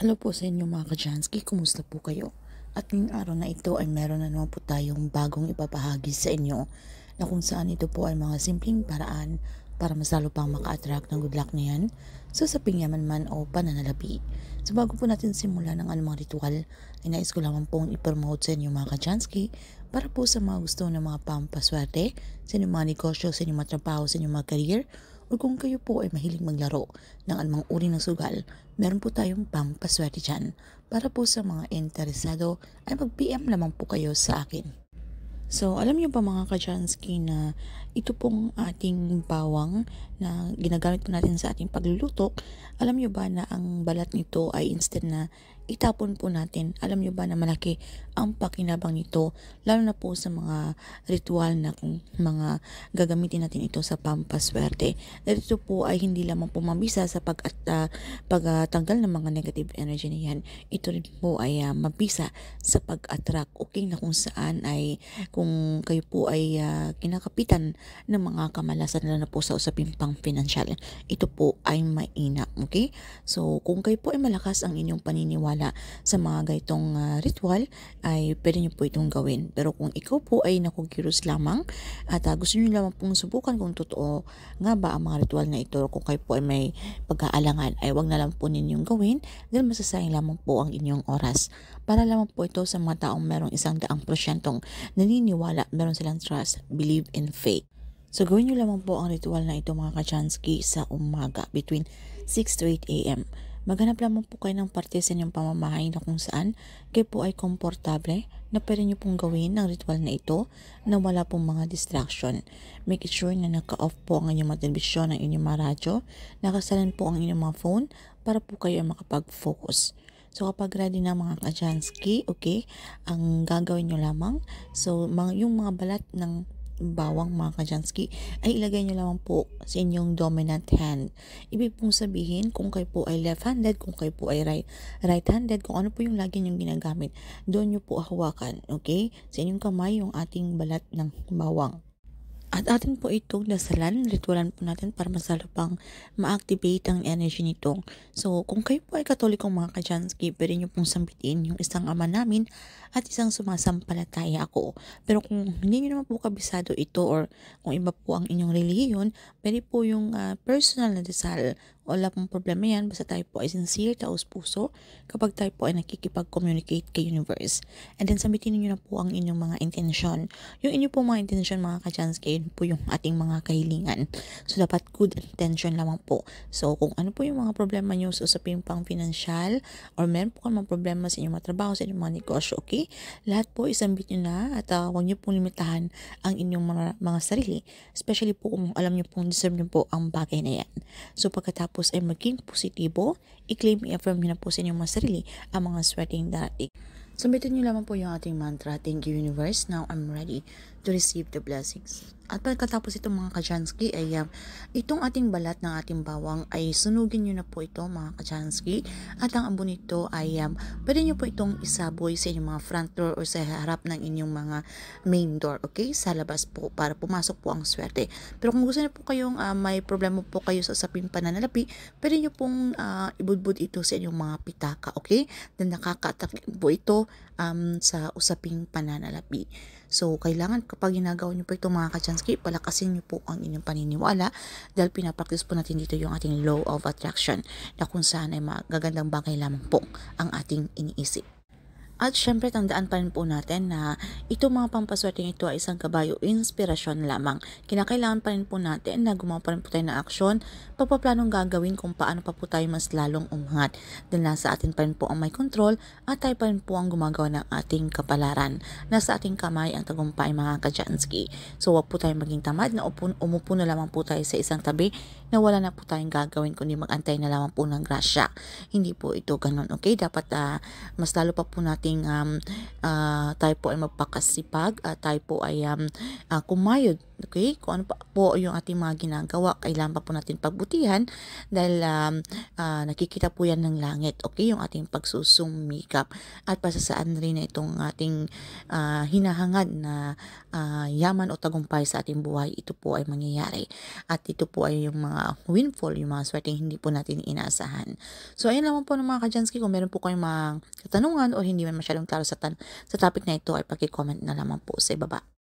Hello po sa inyo mga Kajansky, kumusta po kayo? At ngayong araw na ito ay meron na naman po tayong bagong ipapahagi sa inyo na kung saan ito po ay mga simpleng paraan para mas lalo pang maka-attract ng good luck na yan sa saping yaman man o pananalapi. So bago po natin simulan ng anumang ritual, ay nais ko lamang pong ipromote sa inyo mga Kajansky para po sa mga gusto ng mga pampaswerte sa inyong mga negosyo, sa inyong mga trabaho, sa inyong mga career, o kung kayo po ay mahilig maglaro ng anumang uri ng sugal, meron po tayong pampaswerte dyan. Para po sa mga interesado ay mag-PM lamang po kayo sa akin. So, alam niyo ba mga Kajansky na ito pong ating bawang na ginagamit po natin sa ating pagluluto, alam niyo ba na ang balat nito ay instead na itapon po natin, alam niyo ba na malaki ang pakinabang nito, lalo na po sa mga ritual na kung mga gagamitin natin ito sa pampaswerte. Dahil ito po ay hindi lamang po mabisa sa pagtanggal ng mga negative energy na yan. Ito rin po ay mabisa sa pag-attract, okay, na kung saan ay kung kayo po ay kinakapitan ng mga kamalasan na po sa usaping pang pinansyal, ito po ay mainam, okay? So, kung kayo po ay malakas ang inyong paniniwala sa mga gaytong ritual, ay pwede nyo po itong gawin. Pero kung ikaw po ay nakukiros lamang at gusto nyo lamang pong subukan kung totoo nga ba ang mga ritual na ito, kung kayo po ay may pag-aalangan, ay wag na lang po ninyong gawin dahil masasayang lamang po ang inyong oras. Para lamang po ito sa mga taong merong 100% naniniwala, meron silang trust, believe in faith. So gawin nyo lamang po ang ritual na ito mga Kachansky sa umaga between 6 to 8 a.m. Maghanap lamang po kayo ng parte sa inyong pamamahay na kung saan kayo po ay komportable na pwede nyo pong gawin ang ritual na ito na wala pong mga distraction. Make sure na naka-off po ang inyong mga telebisyon, ang inyong mga radyo, nakasalan po ang inyong mga phone para po kayo ay makapag-focus. So kapag ready na mga Kajansky, okay, ang gagawin nyo lamang, so yung mga balat ng bawang mga Kajansky ay ilagay nyo lamang po sa inyong dominant hand. Ibig pong sabihin kung kayo po ay left-handed, kung kayo po ay right-handed, kung ano po yung lagi nyong ginagamit, doon nyo po hawakan, okay? Sa inyong kamay yung ating balat ng bawang. At atin po itong dasalan, ritualan po natin para mas lalo pang ma-activate ang energy nito. So, kung kayo po ay katolikong mga Kajansky, pwede nyo pong sambitin yung isang ama namin at isang sumasampalataya ako. Pero kung hindi nyo naman po kabisado ito or kung iba po ang inyong relihiyon, pwede po yung personal na dasal. Wala pong problema yan, basta tayo po ay sincere, taos puso, kapag tayo po ay nakikipag-communicate kay universe. And then, sambitin niyo na po ang inyong mga intensyon. Yung inyo po mga intensyon mga Kachansky, yun po yung ating mga kahilingan. So, dapat good intention lamang po. So, kung ano po yung mga problema nyo sa usaping pang financial or meron po kang mga problema sa inyong mga trabaho, sa inyong mga negosyo, okay? Lahat po isambit nyo na at huwag nyo pong limitahan ang inyong mga sarili. Especially po kung alam nyo pong deserve nyo po ang bagay na yan. So, pagkatapos ay maging positibo, i-claim, i-affirm nyo na po sa inyong mga sarili ang mga swerteng darating. Sambitin nyo lamang po yung ating mantra, thank you universe, now I'm ready to receive the blessings. At pagkatapos itong mga Kajansky ay itong ating balat ng ating bawang ay sunugin nyo na po ito mga Kajansky. At ang abo nito ay pwede nyo po itong isaboy sa inyong mga front door o sa harap ng inyong mga main door, okay? Sa labas po para pumasok po ang swerte. Pero kung gusto nyo po kayong may problema po kayo sa usaping pananalapi, pwede nyo pong ibudbud ito sa inyong mga pitaka, okay? Then nakaka-attack po ito sa usaping pananalapi. So, kailangan kapag ginagawa nyo po ito mga Kachansky, palakasin nyo po ang inyong paniniwala dahil pinapractice po natin dito yung ating law of attraction na kung saan ay magagandang bagay lamang po ang ating iniisip. At syempre, tandaan pa rin po natin na itong mga pampaswerteng ito ay isang kabayo inspirasyon lamang. Kinakailangan pa rin po natin na gumawa pa rin po tayo ng aksyon, pagpaplanong gagawin kung paano pa po tayo mas lalong umangat. Dahil nasa atin pa rin po ang may control at tayo pa rin po ang gumagawa ng ating kapalaran. Nasa ating kamay ang tagumpay mga Kajansky. So wag po tayo maging tamad na umupo na lamang po tayo sa isang tabi na wala na po tayong gagawin kundi magantay na lamang po ng grasya. Hindi po ito ganun, okay? Dapat mas lalo pa po nating tayo po ay magpakasipag at tayo po ay kumayod Okay? Kung ano pa po yung ating mga ginagawa, kailangan pa po natin pagbutihan dahil nakikita po yan ng langit. Okay? Yung ating pagsusumikap at pasasaan rin na itong ating hinahangad na yaman o tagumpay sa ating buhay. Ito po ay mangyayari. At ito po ay yung mga windfall, yung mga swerteng hindi po natin inaasahan. So, ayun naman po ng mga Kajansky. Kung meron po kayong mga katanungan o hindi man masyadong klaro sa topic na ito, ay paki-comment na lamang po sa ibaba.